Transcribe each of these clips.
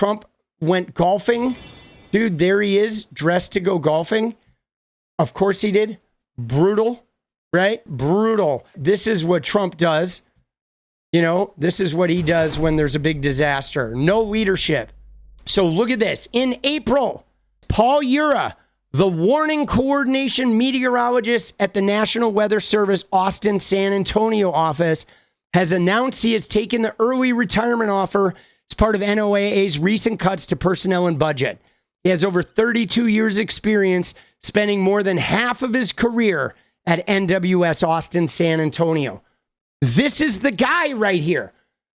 Trump went golfing, dude, there he is dressed to go golfing. Of course he did. Brutal, right? Brutal. This is what Trump does. You know, this is what he does when there's a big disaster. No leadership. So look at this. In April, 𝗙𝗟𝗏, the warning coordination meteorologist at the National Weather Service Austin San Antonio office, has announced he has taken the early retirement offer as part of NOAA's recent cuts to personnel and budget. He has over 32 years experience, spending more than half of his career at NWS Austin San Antonio. This is the guy right here.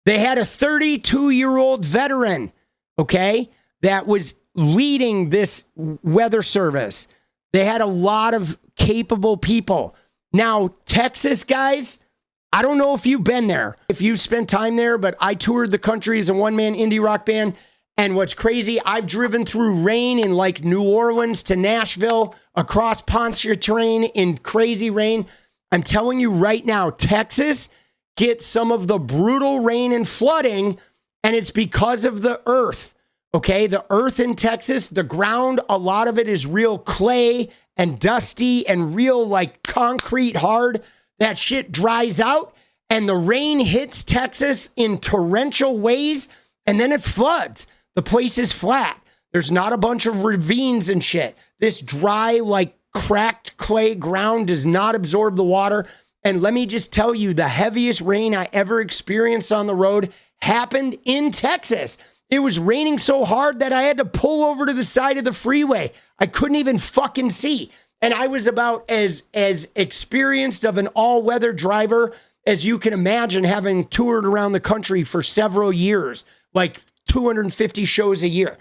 They had a 32-year-old veteran, okay, that was leading this weather service. They had a lot of capable people. Now, Texas, guys, I don't know if you've been there, if you've spent time there, but I toured the country as a one-man indie rock band. And what's crazy, I've driven through rain in like New Orleans to Nashville, across Pontchartrain in crazy rain. I'm telling you right now, Texas gets some of the brutal rain and flooding, and it's because of the earth. Okay, the earth in Texas, the ground, a lot of it is real clay and dusty and real like concrete hard. That shit dries out and the rain hits Texas in torrential ways and then it floods. The place is flat. There's not a bunch of ravines and shit. This dry, like cracked clay ground does not absorb the water. And let me just tell you, the heaviest rain I ever experienced on the road happened in Texas. It was raining so hard that I had to pull over to the side of the freeway. I couldn't even fucking see. And I was about as experienced of an all-weather driver as you can imagine, having toured around the country for several years, like 250 shows a year.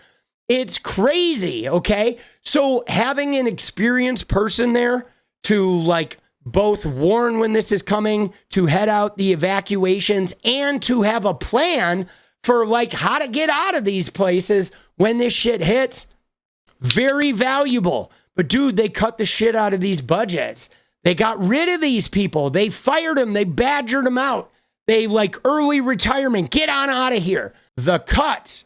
It's crazy, okay? So having an experienced person there to like both warn when this is coming, to head out the evacuations, and to have a plan for like how to get out of these places when this shit hits, very valuable. But dude, they cut the shit out of these budgets. They got rid of these people. They fired them. They badgered them out. They like early retirement. Get on out of here. The cuts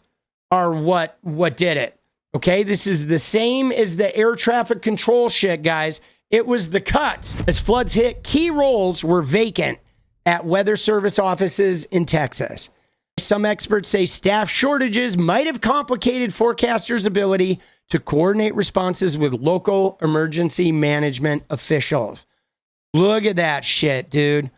are what did it. Okay, this is the same as the air traffic control shit, guys. It was the cuts. As floods hit, key roles were vacant at weather service offices in Texas. Some experts say staff shortages might have complicated forecasters' ability to coordinate responses with local emergency management officials. Look at that shit, dude.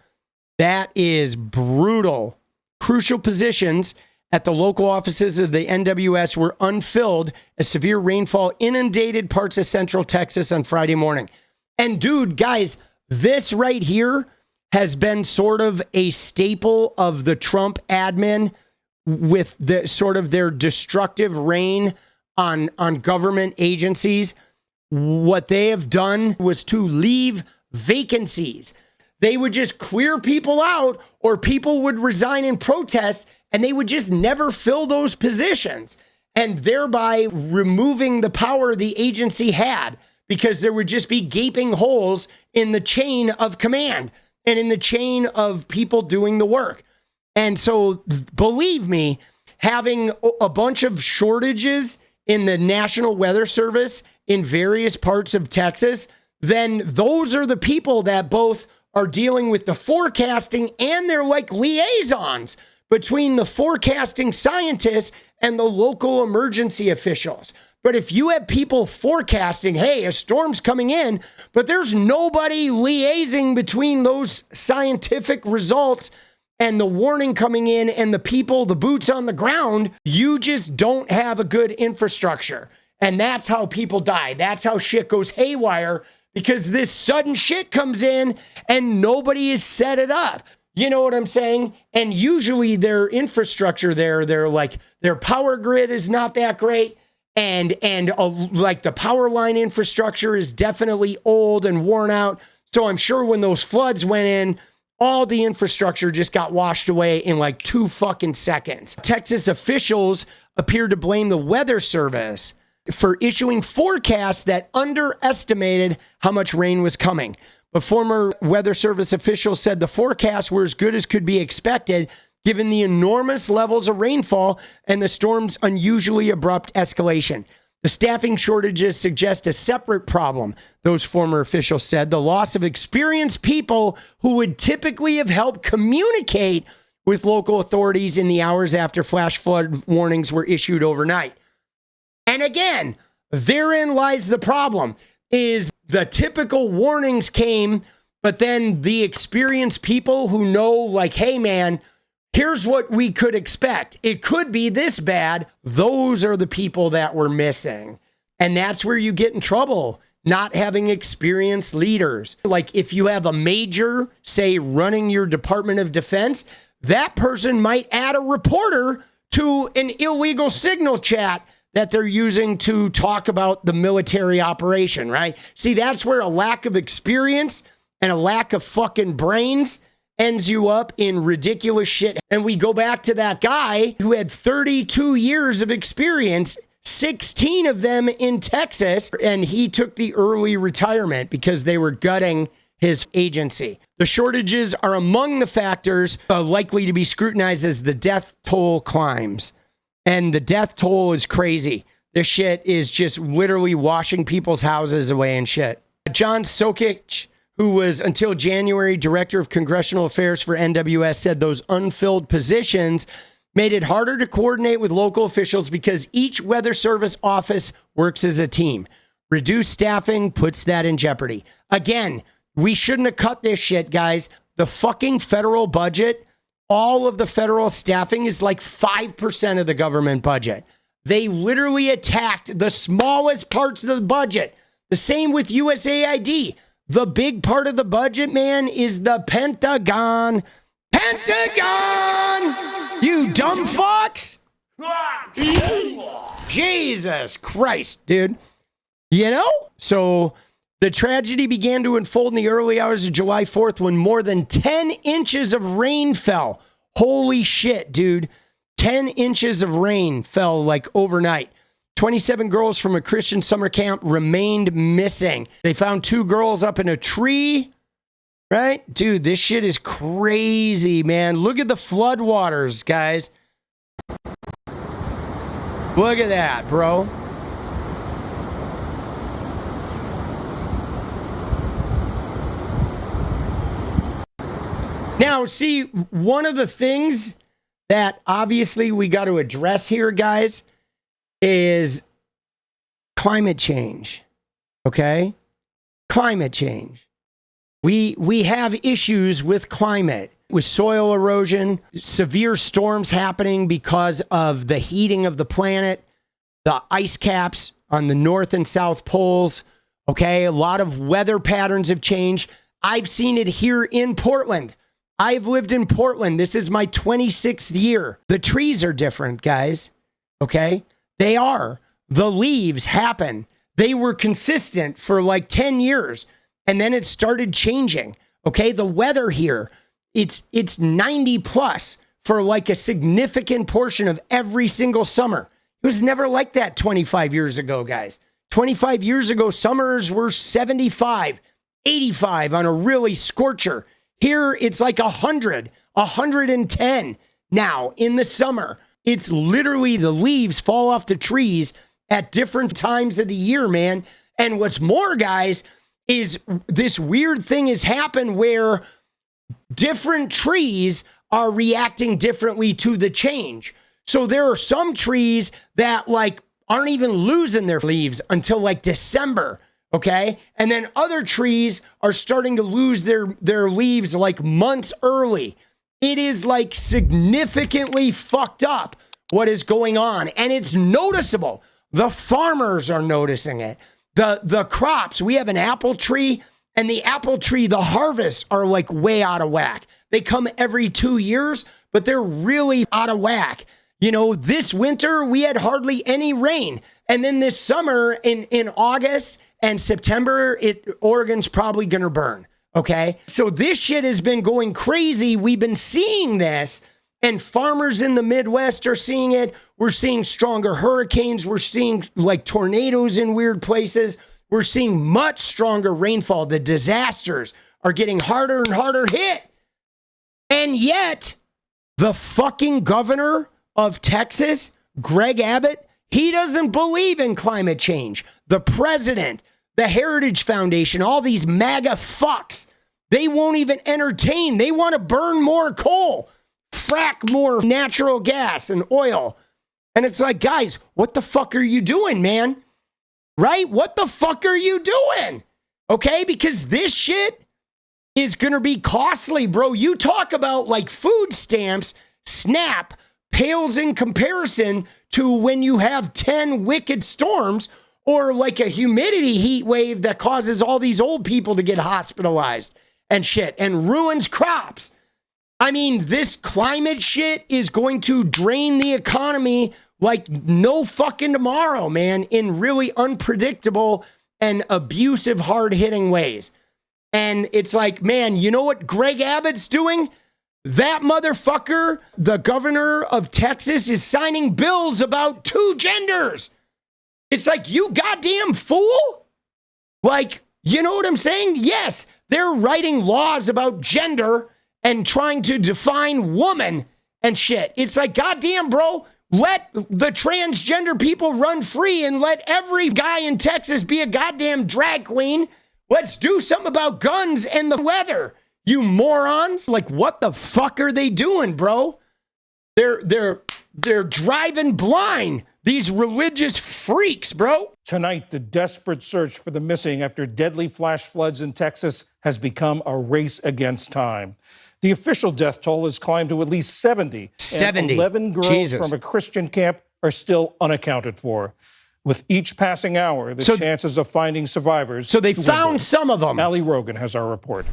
That is brutal. Crucial positions at the local offices of the NWS were unfilled as severe rainfall inundated parts of central Texas on Friday morning. And dude, guys, this right here has been sort of a staple of the Trump admin with the sort of their destructive reign on government agencies. What they have done was to leave vacancies. They would just clear people out, or people would resign in protest, and they would just never fill those positions, and thereby removing the power the agency had, because there would just be gaping holes in the chain of command and in the chain of people doing the work. And so, believe me, having a bunch of shortages in the National Weather Service in various parts of Texas, then those are the people that both are dealing with the forecasting, and they're like liaisons between the forecasting scientists and the local emergency officials. But if you have people forecasting, hey, a storm's coming in, but there's nobody liaising between those scientific results and the warning coming in and the people, the boots on the ground, you just don't have a good infrastructure. And that's how people die. That's how shit goes haywire, because this sudden shit comes in and nobody has set it up. You know what I'm saying? And usually their infrastructure there, they're like, their power grid is not that great. And like the power line infrastructure is definitely old and worn out. So I'm sure when those floods went in, all the infrastructure just got washed away in like 2 fucking seconds. Texas officials appeared to blame the Weather Service for issuing forecasts that underestimated how much rain was coming. But former Weather Service officials said the forecasts were as good as could be expected, given the enormous levels of rainfall and the storm's unusually abrupt escalation. The staffing shortages suggest a separate problem, those former officials said, the loss of experienced people who would typically have helped communicate with local authorities in the hours after flash flood warnings were issued overnight. And again, therein lies the problem, is the typical warnings came, but then the experienced people who know, like, hey, man, here's what we could expect. It could be this bad. Those are the people that were missing. And that's where you get in trouble, not having experienced leaders. Like if you have a major, say, running your Department of Defense, that person might add a reporter to an illegal signal chat that they're using to talk about the military operation, right? See, that's where a lack of experience and a lack of fucking brains ends you up in ridiculous shit. And we go back to that guy who had 32 years of experience, 16 of them in Texas, and he took the early retirement because they were gutting his agency. The shortages are among the factors likely to be scrutinized as the death toll climbs. And the death toll is crazy. This shit is just literally washing people's houses away and shit. John Sokich, who was until January director of congressional affairs for NWS, said those unfilled positions made it harder to coordinate with local officials because each weather service office works as a team. Reduced staffing puts that in jeopardy. Again, we shouldn't have cut this shit, guys. The fucking federal budget, all of the federal staffing is like 5% of the government budget. They literally attacked the smallest parts of the budget. The same with USAID. The big part of the budget, man, is the Pentagon. Pentagon! You dumb fucks! Jesus Christ, dude. You know? So the tragedy began to unfold in the early hours of July 4th when more than 10 inches of rain fell. Holy shit, dude. 10 inches of rain fell like overnight. 27 girls from a Christian summer camp remained missing. They found 2 girls up in a tree, right? Dude, this shit is crazy, man. Look at the floodwaters, guys. Look at that, bro. Now, see, one of the things that obviously we got to address here, guys, is climate change. Okay? Climate change. We have issues with climate, with soil erosion, severe storms happening because of the heating of the planet, the ice caps on the North and South poles. Okay? A lot of weather patterns have changed. I've seen it here in Portland. I've lived in Portland. This is my 26th year. The trees are different, guys. Okay? They are. The leaves happen. They were consistent for like 10 years. And then it started changing. Okay? The weather here, it's 90 plus for like a significant portion of every single summer. It was never like that 25 years ago, guys. 25 years ago, summers were 75, 85 on a really scorcher. Here, it's like 100, 110 now in the summer. It's literally the leaves fall off the trees at different times of the year, man. And what's more, guys, is this weird thing has happened where different trees are reacting differently to the change. So there are some trees that like aren't even losing their leaves until like December. Okay. And then other trees are starting to lose their leaves like months early. It is like significantly fucked up what is going on. And it's noticeable. The farmers are noticing it. The crops, we have an apple tree, and the apple tree, the harvests are like way out of whack. They come every 2 years, but they're really out of whack. You know, this winter we had hardly any rain. And then this summer in August and September, Oregon's probably going to burn. Okay. So this shit has been going crazy. We've been seeing this, and farmers in the Midwest are seeing it. We're seeing stronger hurricanes. We're seeing like tornadoes in weird places. We're seeing much stronger rainfall. The disasters are getting harder and harder hit. And yet The fucking governor of Texas, Greg Abbott, he doesn't believe in climate change. The president, the Heritage Foundation, all these MAGA fucks, they won't even entertain. They want to burn more coal, frack more natural gas and oil. And it's like, guys, what the fuck are you doing, man? Right? What the fuck are you doing? Okay? Because this shit is going to be costly, bro. You talk about like food stamps, SNAP pales in comparison to when you have 10 wicked storms or like a humidity heat wave that causes all these old people to get hospitalized and shit and ruins crops. I mean, this climate shit is going to drain the economy like no fucking tomorrow, man, in really unpredictable and abusive, hard-hitting ways. And it's like, man, you know what Greg Abbott's doing? That motherfucker, the governor of Texas, is signing bills about 2 genders. It's like, you goddamn fool. Like, you know what I'm saying? Yes, they're writing laws about gender and trying to define woman and shit. It's like, goddamn, bro, let the transgender people run free and let every guy in Texas be a goddamn drag queen. Let's do something about guns and the weather, you morons. Like, what the fuck are they doing, bro? They're driving blind. These religious freaks, bro. Tonight, the desperate search for the missing after deadly flash floods in Texas has become a race against time. The official death toll has climbed to at least 70. 70. And 11 girls Jesus. from a Christian camp are still unaccounted for. With each passing hour, the chances of finding survivors. So they found some of them. Ali Rogan has our report.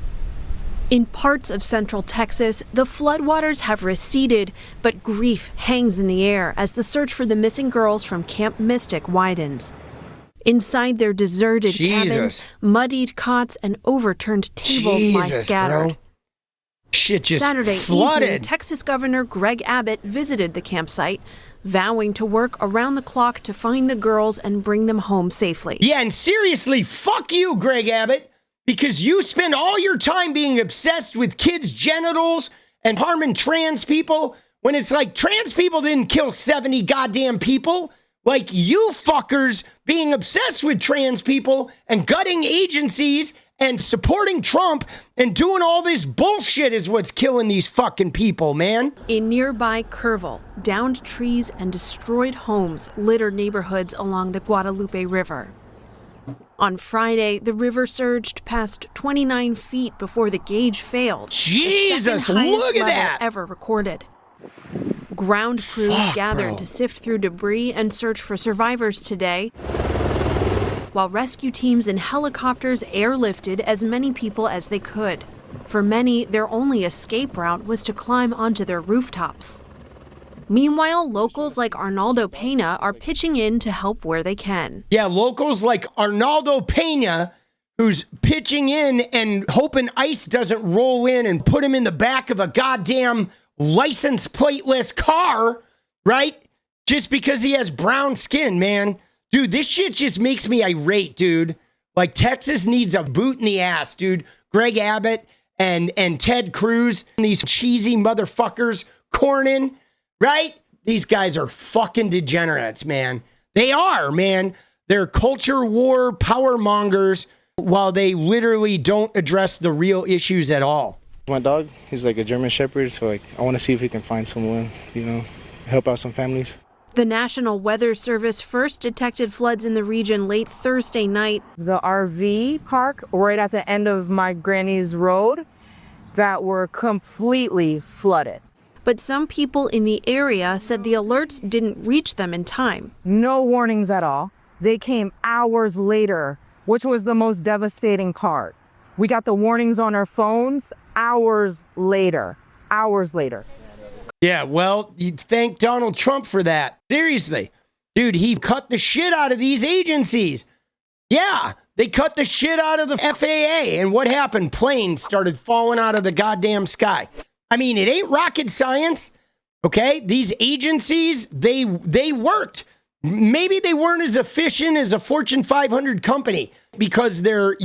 In parts of central Texas, the floodwaters have receded, but grief hangs in the air as the search for the missing girls from Camp Mystic widens. Inside their deserted cabins, muddied cots and overturned tables lie scattered. Bro. Shit just Saturday flooded. evening, Texas Governor Greg Abbott visited the campsite, vowing to work around the clock to find the girls and bring them home safely. Yeah, and seriously, fuck you, Greg Abbott, because you spend all your time being obsessed with kids' genitals and harming trans people when it's like trans people didn't kill 70 goddamn people. Like, you fuckers being obsessed with trans people and gutting agencies and supporting Trump and doing all this bullshit is what's killing these fucking people, man. In nearby 𝗙𝗃, downed trees and destroyed homes littered neighborhoods along the Guadalupe River. On Friday, the river surged past 29 feet before the gauge failed. Jesus, the second highest look at level that. ever recorded. Ground crews gathered to sift through debris and search for survivors today, while rescue teams and helicopters airlifted as many people as they could. For many, their only escape route was to climb onto their rooftops. Meanwhile, locals like Arnaldo Pena are pitching in to help where they can. Yeah, locals like Arnaldo Pena, who's pitching in and hoping ICE doesn't roll in and put him in the back of a goddamn license plateless car, right? Just because he has brown skin, man. Dude, this shit just makes me irate, dude. Like, Texas needs a boot in the ass, dude. Greg Abbott and Ted Cruz, these cheesy motherfuckers, Cornyn, right? These guys are fucking degenerates, man. They are, man. They're culture war power mongers while they literally don't address the real issues at all. My dog, he's like a German Shepherd, so like I want to see if we can find someone, you know, help out some families. The National Weather Service first detected floods in the region late Thursday night. The RV park right at the end of my granny's road that were completely flooded. But some people in the area said the alerts didn't reach them in time. No warnings at all. They came hours later, which was the most devastating part. We got the warnings on our phones hours later. Yeah, well, you thank Donald Trump for that. Seriously. Dude, he cut the shit out of these agencies. Yeah, they cut the shit out of the FAA. And what happened? Planes started falling out of the goddamn sky. I mean, it ain't rocket science, okay? These agencies, they worked. Maybe they weren't as efficient as a Fortune 500 company because they're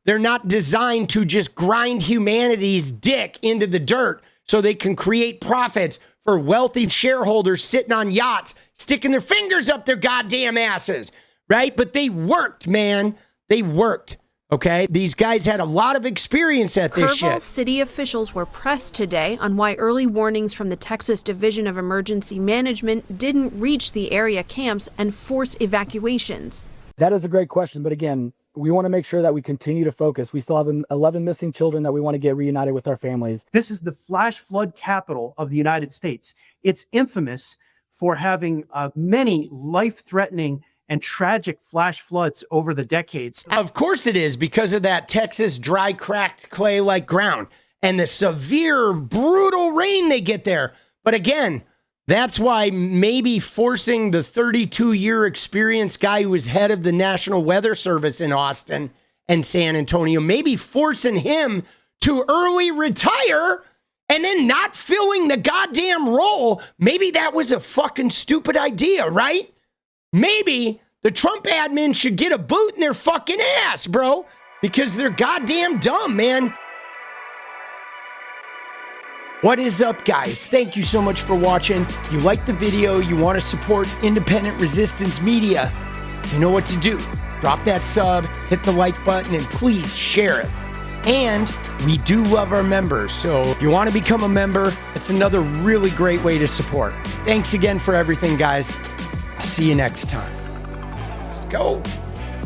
not designed to just grind humanity's dick into the dirt so they can create profits for wealthy shareholders sitting on yachts, sticking their fingers up their goddamn asses, right? But they worked, man. They worked. Okay, these guys had a lot of experience at this shit. City officials were pressed today on why early warnings from the Texas Division of Emergency Management didn't reach the area camps and force evacuations. That is a great question, but again, we want to make sure that we continue to focus. We still have 11 missing children that we want to get reunited with our families. This is the flash flood capital of the United States. It's infamous for having many life-threatening and tragic flash floods over the decades. Of course it is, because of that Texas dry, cracked, clay-like ground and the severe, brutal rain they get there. But again, that's why maybe forcing the 32-year experienced guy who was head of the National Weather Service in Austin and San Antonio, maybe forcing him to early retire and then not filling the goddamn role, maybe that was a fucking stupid idea, right? Maybe the Trump admin should get a boot in their fucking ass, bro, because they're goddamn dumb, man. What is up, guys? Thank you so much for watching. You like the video, you want to support independent resistance media, you know what to do. Drop that sub, hit the like button, and please share it. And we do love our members, so if you want to become a member, it's another really great way to support. Thanks again for everything, guys. I'll see you next time. Let's go.